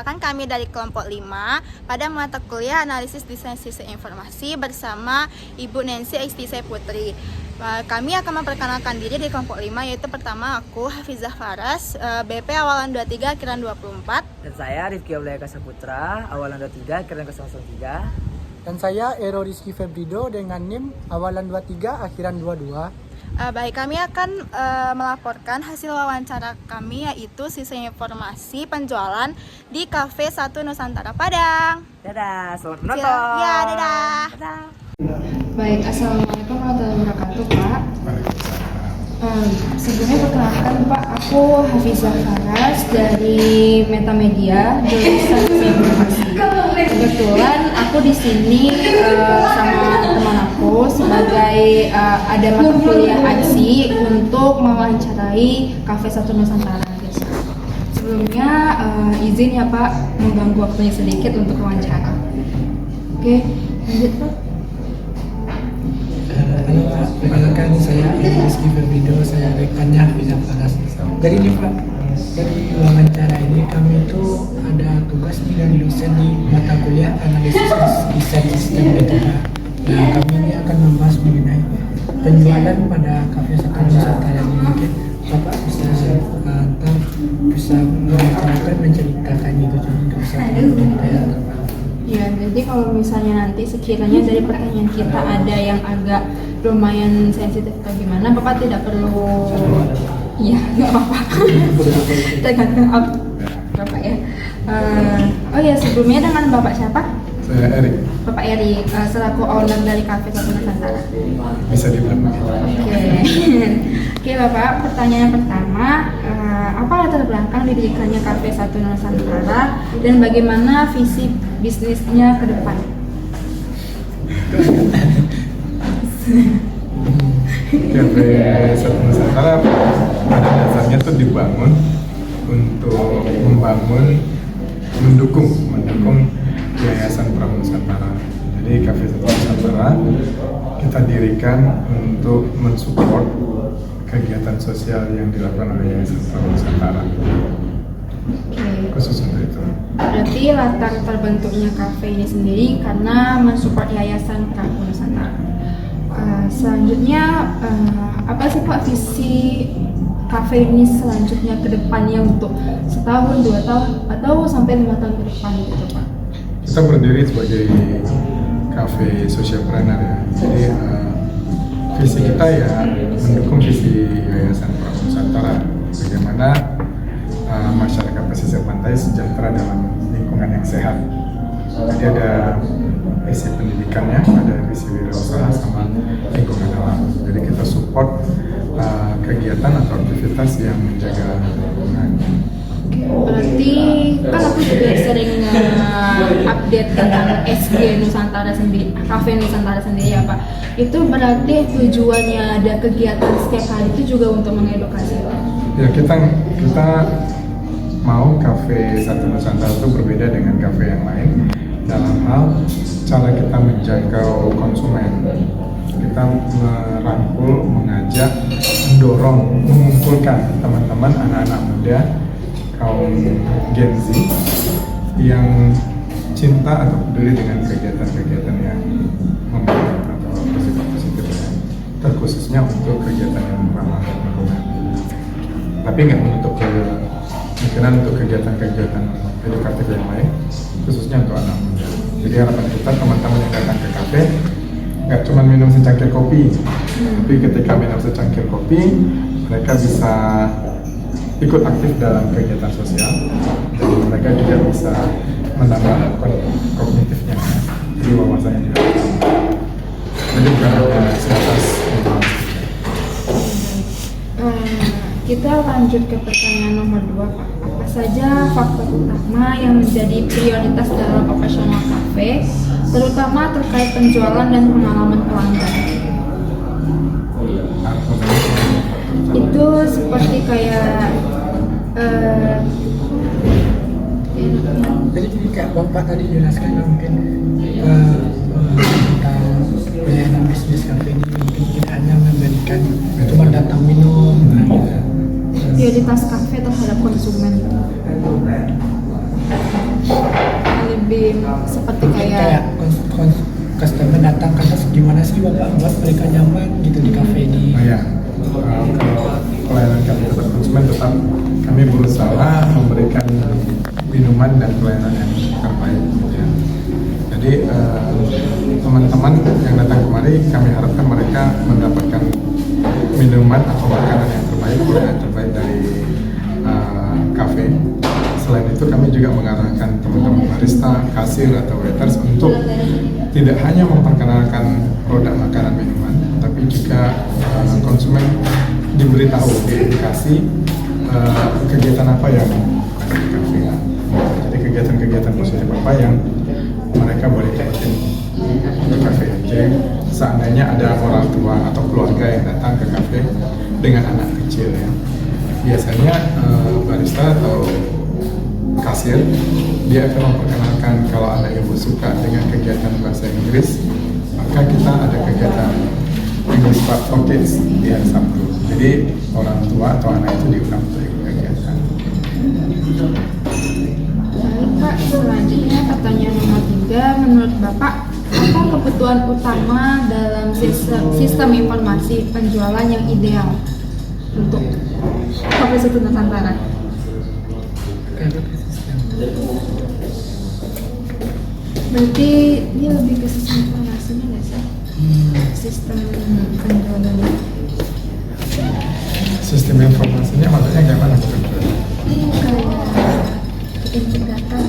perkenalkan kami dari kelompok 5 pada mata kuliah Analisis Desain Sistem Informasi bersama Ibu Nancy Ekstisai Putri. Kami akan memperkenalkan diri di kelompok 5, yaitu pertama aku Hafizah Faras, BP awalan 23 akhiran 24. Dan saya Rifki Aulaya Kasaputra, awalan 23 akhiran 003. Dan saya Ero Rizky Febrido dengan NIM awalan 23 akhiran 22. Baik, kami akan melaporkan hasil wawancara kami, yaitu sistem informasi penjualan di Cafe 1 Nusantara Padang. Dadah, selamat menonton. Ya, dadah. Dadah. Baik, assalamualaikum warahmatullahi wabarakatuh, Pak. Sebelumnya perkenalkan Pak, aku Hafizah Faras dari Metamedia, jurusan Sistem Informasi. Kebetulan aku di sini sama teman aku sebagai ada mata kuliah aksi untuk mewawancarai Cafe 1 Nusantara. Sebelumnya izin ya Pak mengganggu waktunya sedikit untuk wawancara. Oke, lanjut Pak. Halo Pak, perkenalkan saya Rizky Febrido, saya rekannya Hafizah Faras. Jadi ini Pak, dari wawancara ini kami itu ada tugas nih dari dosen di mata kuliah Analisis Desain Sistem gitu Pak. Nah kami ini akan membahas mengenai penjualan pada Cafe 1 Nusantara ini. Mungkin Bapak bisa menceritakan itu juga bisa ya. Ya, jadi kalau misalnya nanti sekiranya dari pertanyaan kita ada yang agak lumayan sensitif atau gimana, Bapak tidak perlu, ya nggak apa-apa, tergantung Bapak ya. Oh ya, sebelumnya dengan Bapak siapa? Saya Erik. Bapak Erik, selaku owner dari Cafe 1 Nusantara. Bisa dibilang begitu. Oke Bapak, pertanyaan pertama, apa latar belakang didirikannya Cafe 1 Nusantara dan bagaimana visi bisnisnya ke depan? Cafe 1 Nusantara pada dasarnya tuh dibangun untuk mendukung Yayasan Pranusantara. Jadi Cafe 1 Nusantara kita dirikan untuk mensupport kegiatan sosial yang dilakukan oleh Yayasan Pranusantara. Khusus untuk itu. Berarti latar terbentuknya kafe ini sendiri karena mensupport Yayasan Pranusantara. Selanjutnya apa sih Pak visi kafe ini selanjutnya ke depannya untuk setahun, 2 tahun, atau sampai 5 tahun ke depan gitu Pak? Kita berdiri sebagai kafe socialpreneur ya. Jadi visi kita ya mendukung visi Yayasan Pranusantara. Bagaimana masyarakat pesisir pantai sejahtera dalam lingkungan yang sehat. Jadi ada visi pendidikannya, ada visi wirausaha sama lingkungan alam. Jadi kita support kegiatan atau aktivitas yang menjaga lingkungan. Berarti kan aku juga sering update tentang SG Nusantara sendiri, Cafe Nusantara sendiri ya Pak. Itu berarti tujuannya ada kegiatan setiap hari itu juga untuk mengedukasi Pak? Ya kita mau Cafe 1 Nusantara itu berbeda dengan kafe yang lain dalam hal cara kita menjangkau konsumen. Kita merangkul, mengajak, mendorong, mengumpulkan teman-teman anak-anak muda kaum Gen Z yang cinta atau peduli dengan kegiatan-kegiatan yang membangun atau positif-positif, terkhususnya untuk kegiatan yang ramah lingkungan. Tapi nggak menutup kemungkinan untuk kegiatan-kegiatan edukatif yang lain, khususnya untuk anak muda. Jadi harapan kita teman-teman yang datang ke kafe nggak cuma minum secangkir kopi, tapi ketika minum secangkir kopi, mereka bisa ikut aktif dalam kegiatan sosial, dan mereka juga bisa menambah kognitifnya, jadi wawasannya juga. Jadi bukan hanya sebatas Kita lanjut ke pertanyaan nomor 2 Pak. Apa saja faktor utama yang menjadi prioritas dalam operasional kafe, terutama terkait penjualan dan pengalaman pelanggan? Itu seperti kayak Jadi kayak Bapak tadi jelaskan mungkin tentang pelayanan bisnis kafe ini mungkin tidak hanya memberikan cuma datang minum, prioritas kafe terhadap konsumen. gimana sih Bapak buat mereka nyaman gitu di kafe ini? Nah ya, kalau pelayanan kami kepada konsumen tetap kami berusaha memberikan minuman dan pelayanan yang terbaik gitu ya. Jadi teman-teman yang datang kemari kami harapkan mereka mendapatkan minuman atau makanan yang terbaik, pelayanan terbaik dari kafe. Selain itu kami juga mengarahkan teman-teman barista, kasir atau waiters untuk tidak hanya memperkenalkan produk makanan minuman, tapi juga konsumen diberitahu, diedukasi kegiatan apa yang ada di kafe. Jadi kegiatan-kegiatan positif apa yang mereka boleh ikutin di kafe. Jadi seandainya ada orang tua atau keluarga yang datang ke kafe dengan anak kecil ya, biasanya barista atau kasir dia akan memperkenalkan kalau anak ibu suka dengan kegiatan bahasa Inggris, maka kita ada kegiatan English Club for Kids di hari Sabtu. Jadi orang tua atau anak itu diundang untuk ikut kegiatan. Baik Pak, selanjutnya pertanyaan nomor 3, menurut Bapak apa kebutuhan utama dalam sistem informasi penjualan yang ideal untuk Kafe Soto Nusantara? Berarti dia lebih ke sistem informasinya nggak sih? Sistem penjualannya. Sistem informasinya maksudnya kayak mana? Kayak integrator.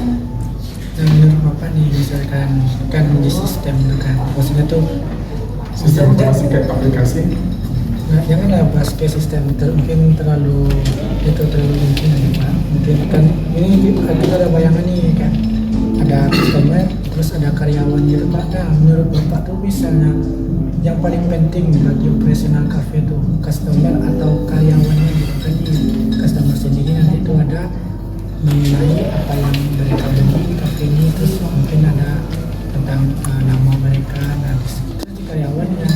Dan menurut Bapak nih misalkan kan di sistem itu kan, maksudnya tuh Sistem informasi kayak aplikasi. nah, janganlah bahas ke sistem mungkin terlalu mungkin ya Pak. Mungkin kan ini kita ada bayangan nih kan, ada customer terus ada karyawan gitu Pak. Nah menurut Bapak tuh misalnya yang paling penting bagi operasional cafe tuh customer atau karyawannya gitu kan, di customer sendiri nanti itu ada mengenai apa yang mereka beli di kafe ini, terus mungkin ada tentang nama mereka, dan terus di karyawan yang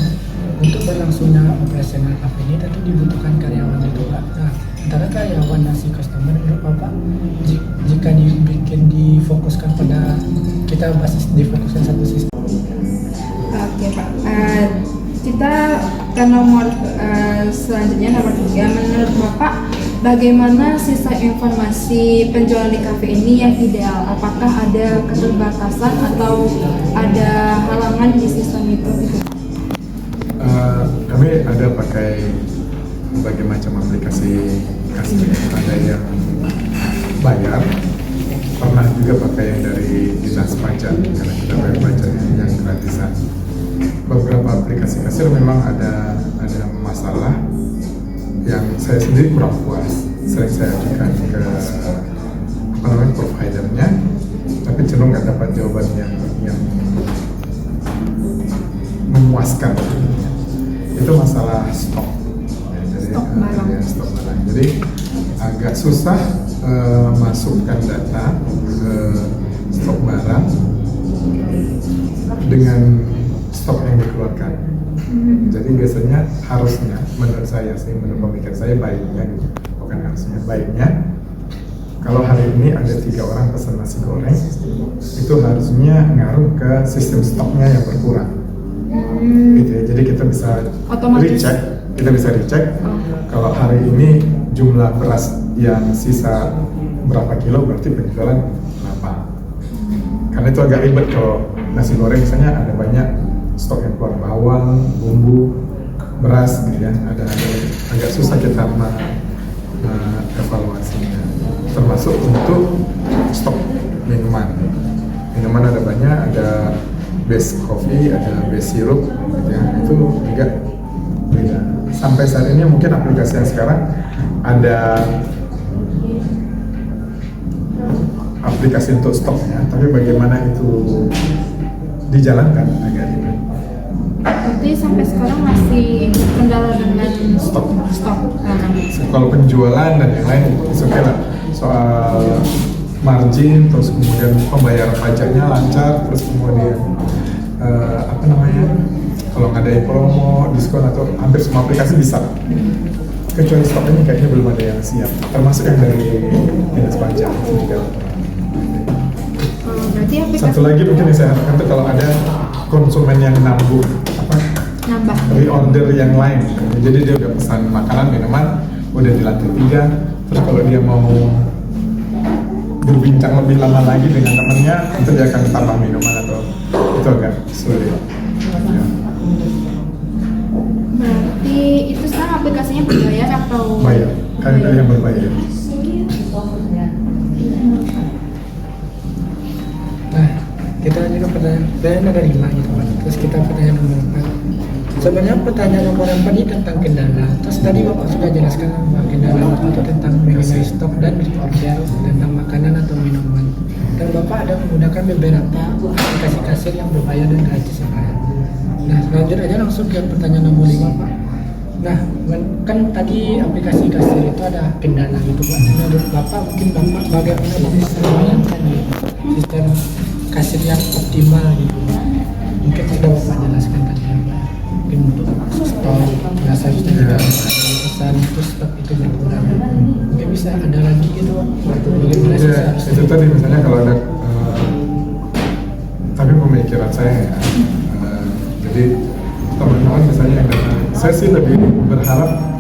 untuk berlangsungnya operasional kafe ini tentu dibutuhkan karyawan itu Pak. Nah antara karyawan dan si customer menurut Bapak jika difokuskan pada kita basis difokuskan satu sistem. Oke Pak, kita ke nomor selanjutnya nomor 3, menurut Bapak bagaimana sistem informasi penjualan di kafe ini yang ideal? Apakah ada keterbatasan atau ada halangan di sistem itu? Kami ada pakai berbagai macam aplikasi kasir, ada yang bayar, pernah juga pakai yang dari dinas pajak karena kita bayar pajak yang gratisan. Beberapa aplikasi kasir memang ada masalah yang saya sendiri kurang puas, sering saya ajukan ke providernya, tapi cenderung nggak dapat jawaban yang memuaskan. Itu masalah stok. Stok barang. Stok barang. Jadi agak susah masukkan data ke stok barang dengan stok yang dikeluarkan. Jadi biasanya harusnya, menurut saya sih, menurut pemikiran saya baiknya, bukan harusnya, baiknya kalau hari ini ada 3 orang pesan nasi goreng, itu harusnya ngaruh ke sistem stoknya yang berkurang. Gitu ya. Jadi kita bisa recheck, kalau hari ini jumlah beras yang sisa berapa kilo berarti penjualan berapa. Karena itu agak ribet kalau nasi goreng misalnya ada banyak stok yang keluar, bawang, bumbu, beras gitu ya, ada agak susah kita evaluasinya. Termasuk untuk stok minuman ada banyak, ada base coffee, ada base syrup gitu ya, itu juga beda. Sampai saat ini mungkin aplikasi yang sekarang ada aplikasi untuk stoknya, tapi bagaimana itu dijalankan agak ribet. Berarti sampai sekarang masih kendala dengan stok. Kalau penjualan dan yang lain itu oke lah. Soal margin, terus kemudian pembayaran pajaknya lancar, terus kemudian kalau nggak ada promo, diskon atau hampir semua aplikasi bisa. Kecuali stok ini kayaknya belum ada yang siap, termasuk yang dari dinas pajak juga. Berarti aplikasi Satu lagi mungkin yang saya harapkan itu kalau ada konsumen yang nambah Nambah. reorder yang lain. Jadi dia udah pesan makanan, minuman, udah di lantai 3. Terus kalau dia mau berbincang lebih lama lagi dengan temannya, itu dia akan tambah minuman atau itu agak sulit. Ya. Berarti itu sekarang aplikasinya berbayar atau? Bayar, kalian tadi yang berbayar. Nah, kita juga pertanyaan ada 5 gitu kan. Terus kita pertanyaan nomor 4. Sebenarnya pertanyaan nomor 4 ini tentang kendala. Terus tadi Bapak sudah jelaskan bahwa kendala Bapak itu tentang mengenai stok dan distribusi tentang makanan atau minuman. Dan Bapak ada menggunakan beberapa aplikasi kasir yang berbayar dan gratis ya Pak. Nah, lanjut aja langsung ke pertanyaan nomor 5 Pak. Nah, kan tadi aplikasi kasir itu ada kendala gitu Pak. Menurut Bapak, mungkin Bapak bagaimana Bapak membayangkan gitu, sistem kasir yang optimal gitu Pak. Mungkin sudah Bapak jelaskan tadi ya Pak. Mungkin untuk stok, biasa kita tidak pesan itu stok itu berkurang. Mungkin bisa ada lagi gitu Pak. Bagaimana sih Ya, itu tadi misalnya kalau ada tapi pemikiran saya ya, jadi teman-teman misalnya yang datang, saya sih lebih berharap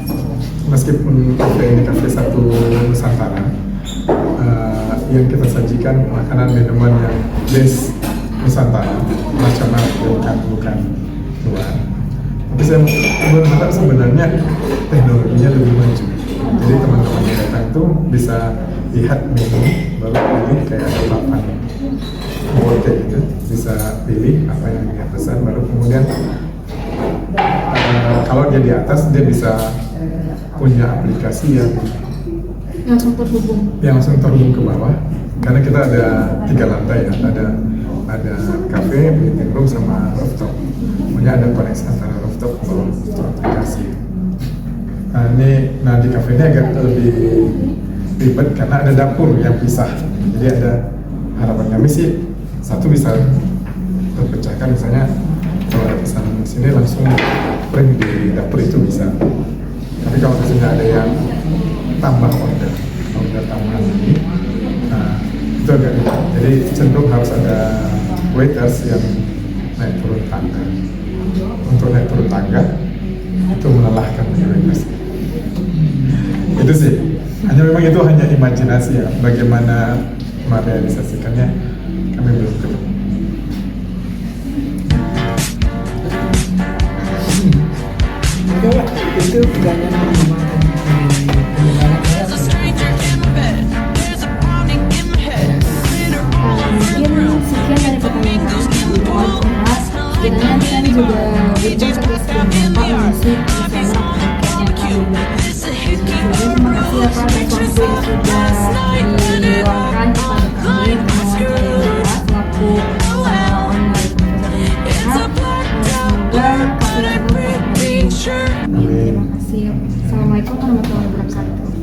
meskipun kafe ini kafe satu Nusantara, yang kita sajikan makanan minuman yang base Nusantara, nasional, bukan luar. Tapi saya berharap sebenarnya teknologinya lebih maju. Jadi teman-teman yang datang itu bisa lihat menu, baru pilih kayak ada papan board kayak gitu, bisa pilih apa yang dia pesan, baru kemudian kalau dia di atas dia bisa punya aplikasi yang langsung terhubung ke bawah, karena kita ada 3 lantai ya, ada cafe, meeting room sama rooftop. Kemudian ada koneksi antara rooftop ke bawah untuk aplikasi. Nah di cafe ini agak lebih ribet karena ada dapur yang pisah. Jadi ada harapan kami sih satu bisa terpecahkan, misalnya kalau ada pesanan di sini langsung print di dapur itu bisa. Tapi kalau misalnya ada yang tambah order tambahan lagi, nah itu agak ribet. Jadi cenderung harus ada waiters yang naik turun tangga. Untuk naik turun tangga itu melelahkan bagi waiters. Itu sih. Memang itu hanya imajinasi ya. Bagaimana merealisasikannya kami belum ketemu. Oke Pak, itu pertanyaan nomor 5 Mungkin sekian dari pertanyaan kami. Mohon maaf, kiranya nanti kami juga berikan satu sebelum Bapak mengisi bersama yang kami berikan. Terima kasih ya Pak atas waktu yang sudah diluangkan kepada kami mewawancari Bapak selaku online profesor dan semoga kasus ini terus. Terima kasih. Assalamualaikum warahmatullahi wabarakatuh.